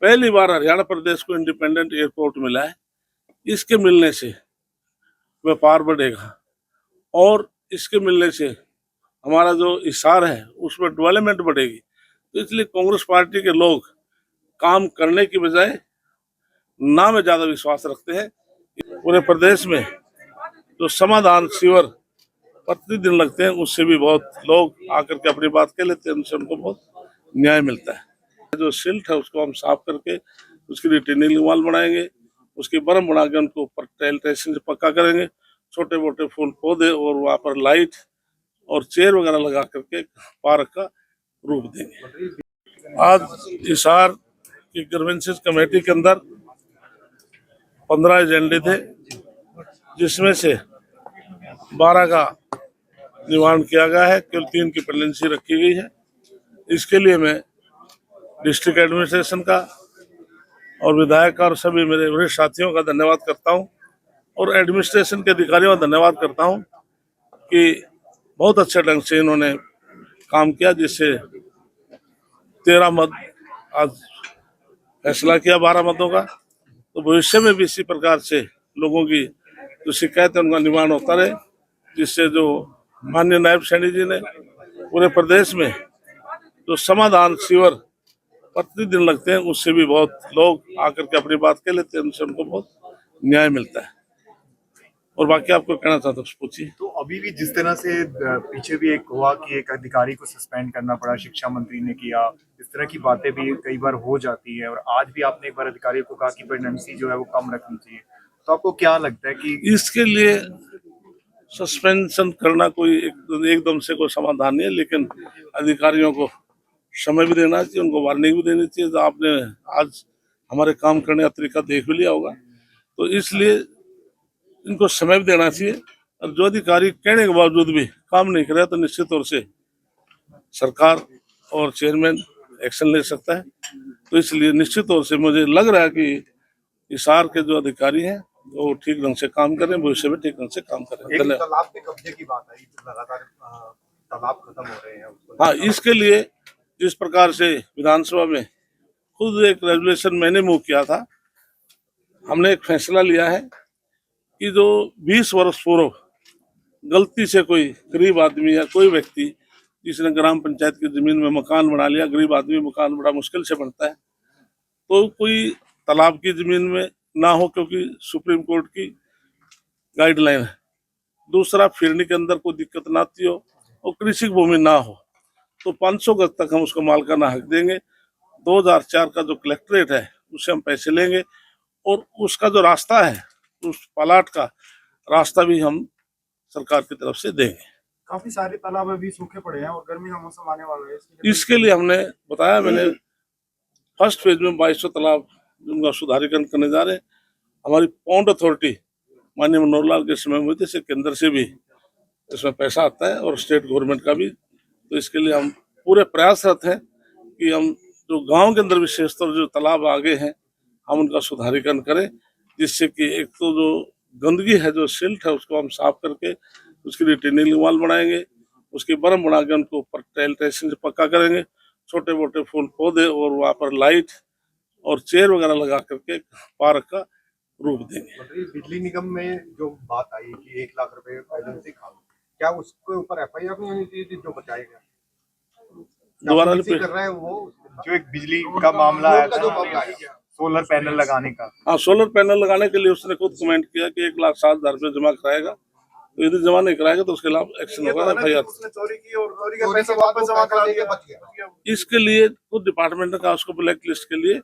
पहली बार हरियाणा प्रदेश को independent airport मिला है। इसके मिलने से व्यापार बढ़ेगा और इसके मिलने से हमारा जो हिसार है उसमें डेवलपमेंट बढ़ेगी। तो इसलिए कांग्रेस पार्टी के लोग काम करने की बजाय ना में ज्यादा विश्वास रखते हैं। पूरे प्रदेश में जो समाधान शिविर प्रतिदिन लगते हैं उससे भी बहुत लोग आकर के अपनी बात कह लेते हैं, उनसे उनको बहुत न्याय मिलता है। जो सिल्ट है उसको हम साफ करके उसकी रिटेनिंग वॉल बनाएंगे, उसकी बर्म बना के उनको ऊपर टाइल टेस्टिंग से पक्का करेंगे, छोटे मोटे फूल पौधे और वहाँ पर लाइट और चेयर वगैरह लगा करके पार्क का रूप देंगे। आज हिसार की ग्रीवेंसेस कमेटी के अंदर 15 एजेंडे थे, जिसमें से 12 का निवारण किया गया है, केवल 3 की पेंडेंसी रखी गई है। इसके लिए मैं डिस्ट्रिक्ट एडमिनिस्ट्रेशन का और विधायक का और सभी मेरे वरिष्ठ साथियों का धन्यवाद करता हूं और एडमिनिस्ट्रेशन के अधिकारियों का धन्यवाद करता हूं कि बहुत अच्छे ढंग से इन्होंने काम किया, जिससे 13 मत आज फैसला किया 12 मतों का। तो भविष्य में भी इसी प्रकार से लोगों की जो शिकायत है उनका निवारण होता रहे, जिससे जो माननीय नायब सैनी जी ने पूरे प्रदेश में जो समाधान शिविर प्रतिदिन लगते हैं उससे भी बहुत लोग आकर के अपनी बात कह लेते हैं, उनसे उनको बहुत न्याय मिलता है। और बाकी आपको कहना चाहता हूँ पूछिए। तो अभी भी जिस तरह से पीछे भी एक हुआ कि एक अधिकारी को सस्पेंड करना पड़ा, शिक्षा मंत्री ने किया, इस तरह की बातें भी कई बार हो जाती है और आज भी आपने एक बार अधिकारी को कहा कि पेंडेंसी जो है वो कम रखनी चाहिए। तो आपको क्या लगता है कि इसके लिए सस्पेंशन करना कोई एकदम से कोई समाधान नहीं है, लेकिन अधिकारियों को समय भी देना चाहिए, उनको वार्निंग भी देनी चाहिए। तो आपने आज हमारे काम करने का तरीका देख भी लिया होगा, तो इसलिए इनको समय भी देना चाहिए। और जो अधिकारी कहने के बावजूद भी काम नहीं करे तो निश्चित तौर से सरकार और चेयरमैन एक्शन ले सकता है। तो इसलिए निश्चित तौर से मुझे लग रहा है कि हिसार के जो अधिकारी हैं वो ठीक ढंग से काम करें, भविष्य में ठीक ढंग से काम करें। तालाब पे कब्जे की बात आई, लगातार तालाब खत्म हो रहे हैं। हाँ, इसके लिए जिस प्रकार से विधानसभा में खुद एक रेजोल्यूशन मैंने मूव किया था, हमने एक फैसला लिया है कि जो 20 वर्ष पूर्व गलती से कोई गरीब आदमी या कोई व्यक्ति जिसने ग्राम पंचायत की जमीन में मकान बना लिया, गरीब आदमी मकान बड़ा मुश्किल से बनता है, तो कोई तालाब की जमीन में ना हो, क्योंकि सुप्रीम कोर्ट की गाइडलाइन है। दूसरा, फिरनी के अंदर कोई दिक्कत ना आती हो और कृषि भूमि ना हो, तो 500 गज तक हम उसको मालिकाना हक देंगे। 2004 का जो कलेक्ट्रेट है उससे हम पैसे लेंगे और उसका जो रास्ता है, उस प्लाट का रास्ता भी हम सरकार की तरफ से देंगे। काफी सारे तालाब अभी सूखे पड़े हैं और गर्मी का मौसम आने वाला है, इसके लिए हमने बताया, मैंने फर्स्ट फेज में 2200 तालाब उनका सुधारीकरण करने जा रहे हैं। हमारी पौंड अथॉरिटी माननीय मनोहर लाल के समय में से केंद्र से भी इसमें पैसा आता है और स्टेट गवर्नमेंट का भी। तो इसके लिए हम पूरे प्रयासरत हैं कि हम जो गांव के अंदर विशेषतौर जो तालाब आगे हैं हम उनका सुधारीकरण करें, जिससे कि एक तो जो गंदगी है, जो सिल्ट है, उसको हम साफ करके उसकी रिटेनिंग वॉल बनाएंगे, उसकी बर्म बना के उनको ऊपर टाइल टेस्टिंग से पक्का करेंगे, छोटे मोटे फूल पौधे और वहाँ पर लाइट और चेयर वगैरह लगा करके पार्क का रूप देंगे। बिजली निगम में जो बात आई कि 1 लाख रुपए पेनल्टी खाओ, क्या उसके ऊपर FIR नहीं होनी चाहिए जो बचाएगा? दोबारा कर रहा है वो जो एक बिजली का मामला है, सोलर पैनल लगाने का। हाँ, सोलर पैनल लगाने के लिए उसने खुद कमेंट किया कि 1,07,000 रुपये जमा कराएगा, तो यदि जमा नहीं कराएगा तो उसके खिलाफ एक्शन होगा, FIR। चोरी की और चोरी का पैसा वापस जमा करा दिया, बच गया। इसके लिए खुद डिपार्टमेंट का उसको ब्लैक लिस्ट के लिए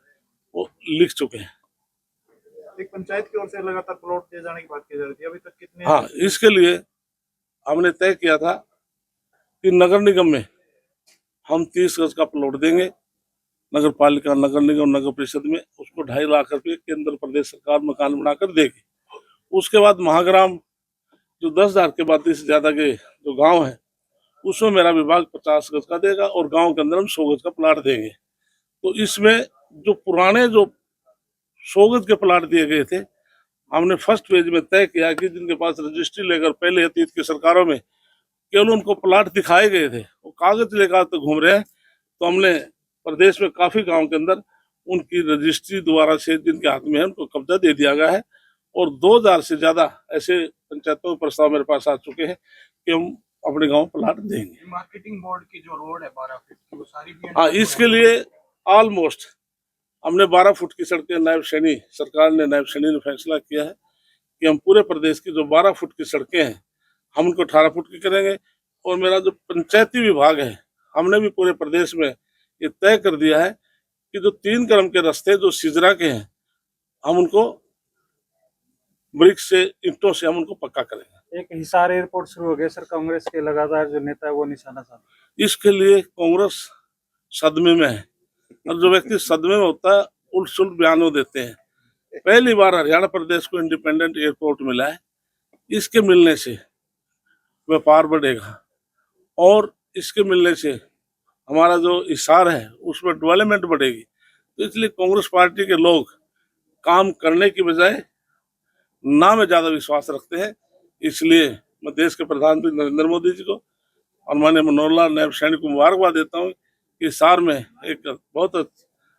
वो लिख चुके हैं। एक पंचायत की ओर से लगातार प्लॉट दिए जाने की बात की जा रही थी, अभी तक कितने? हाँ, इसके लिए हमने तय किया था कि नगर निगम में हम 30 गज का प्लॉट देंगे, नगर पालिका, नगर निगम, नगर परिषद में उसको 2.5 लाख रुपए केंद्र प्रदेश सरकार मकान बनाकर देगी। उसके बाद महाग्राम जो 10,000 के बाद से ज्यादा के जो गांव है उसमें मेरा विभाग 50 गज का देगा और गांव के अंदर हम 100 गज का प्लाट देंगे। तो इसमें जो पुराने जो 100 गज के प्लाट दिए गए थे, हमने फर्स्ट फेज में तय किया कि जिनके पास रजिस्ट्री लेकर पहले अतीत की सरकारों में केवल उनको प्लाट दिखाए गए थे, वो कागज लेकर तो घूम रहे हैं, तो हमने प्रदेश में काफी गांव के अंदर उनकी रजिस्ट्री दोबारा से जिनके हाथ में है उनको कब्जा दे दिया गया है। और 2000 से ज्यादा ऐसे पंचायतों में प्रस्ताव मेरे पास आ चुके हैं कि हम अपने गांव प्लाट देंगे। मार्केटिंग बोर्ड की जो रोड है 12 फीट की वो सारी भी हाँ, इसके लिए ऑलमोस्ट हमने 12 फुट की सड़कें नायब सैनी सरकार ने नायब सैनी ने फैसला किया है कि हम पूरे प्रदेश की जो 12 फुट की सड़कें हैं हम उनको 18 फुट की करेंगे। और मेरा जो पंचायती विभाग है हमने भी पूरे प्रदेश में ये तय कर दिया है कि जो 3 क्रम के रास्ते जो सिजरा के हैं हम उनको ब्रिक से ईंटों से हम उनको पक्का करेंगे। एक हिसार एयरपोर्ट शुरू हो गया सर, कांग्रेस के लगातार जो नेता है वो निशाना साध। इसके लिए कांग्रेस सदमे में है और जो व्यक्ति सदमे में होता है उल्ट सुल्ट बयानों देते हैं। पहली बार हरियाणा प्रदेश को इंडिपेंडेंट एयरपोर्ट मिला है। इसके मिलने से व्यापार बढ़ेगा और इसके मिलने से हमारा जो हिसार है उसमें डेवलपमेंट बढ़ेगी। तो इसलिए कांग्रेस पार्टी के लोग काम करने की बजाय ना में ज्यादा विश्वास रखते हैं। इसलिए मैं देश के प्रधानमंत्री नरेंद्र मोदी जी को और माननीय मनोहर लाल नायब सैनी को मुबारकबाद देता हूँ कि हिसार में एक बहुत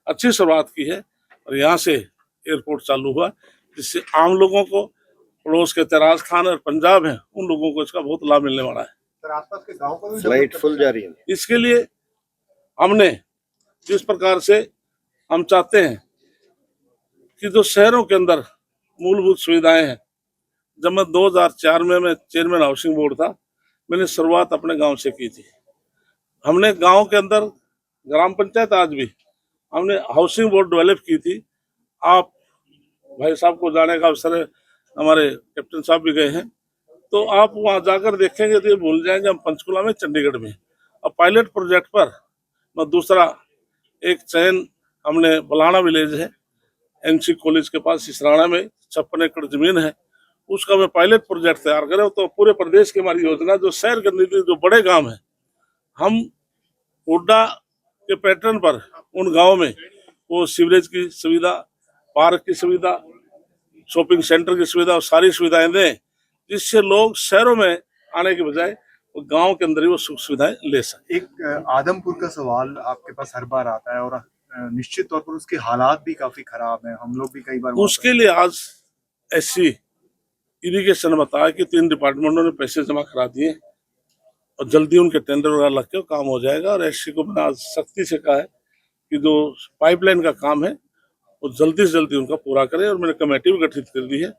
अच्छी शुरुआत की है और यहाँ से एयरपोर्ट चालू हुआ जिससे आम लोगों को, पड़ोस के तराज खान और पंजाब है उन लोगों को इसका बहुत लाभ मिलने वाला है। सर आसपास के गांव को भी फ्लाइट फुल जा रही है। इसके लिए हमने जिस प्रकार से हम चाहते हैं कि जो शहरों के अंदर मूलभूत सुविधाएं हैं, जब मैं 2004 में मैं चेयरमैन हाउसिंग बोर्ड था, मैंने शुरुआत अपने गांव से की थी। हमने गांव के अंदर ग्राम पंचायत आज भी हमने हाउसिंग बोर्ड डेवलप की थी। आप भाई साहब को जाने का अवसर है, हमारे कैप्टन साहब भी गए हैं, तो आप वहां जाकर देखेंगे तो ये भूल जाएंगे हम पंचकुला में, चंडीगढ़ में। और पायलट प्रोजेक्ट पर मैं दूसरा एक चयन हमने बलाना विलेज है एनसी कॉलेज के पास सिसराना में 56 एकड़ जमीन है, उसका मैं पायलट प्रोजेक्ट तैयार करें। तो पूरे प्रदेश की हमारी योजना जो शहर के अंदर जो बड़े गांव हैं हम हुड्डा के पैटर्न पर उन गांवों में वो सीवरेज की सुविधा, पार्क की सुविधा, शॉपिंग सेंटर की सुविधा और सारी सुविधाएं दें जिससे लोग शहरों में आने के बजाय वो गांव के अंदर ही वो सुख सुविधाएं ले सकें। एक आदमपुर का सवाल आपके पास हर बार आता है और निश्चित तौर पर उसके हालात भी काफी खराब हैं। हम लोग भी कई बार उसके लिए आज एससी इरिगेशन बताया कि 3 डिपार्टमेंटों ने पैसे जमा करा दिए और जल्दी उनके टेंडर वगैरह लग के काम हो जाएगा। और एससी को मैंने आज सख्ती से कहा है कि जो पाइपलाइन का काम है वो जल्दी से जल्दी उनका पूरा करें। और मैंने कमेटी भी गठित कर दी है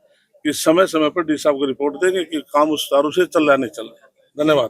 कि समय समय पर डी साहब को रिपोर्ट देंगे कि काम उस सुचारू से चल रहा है नहीं चल रहा है। धन्यवाद।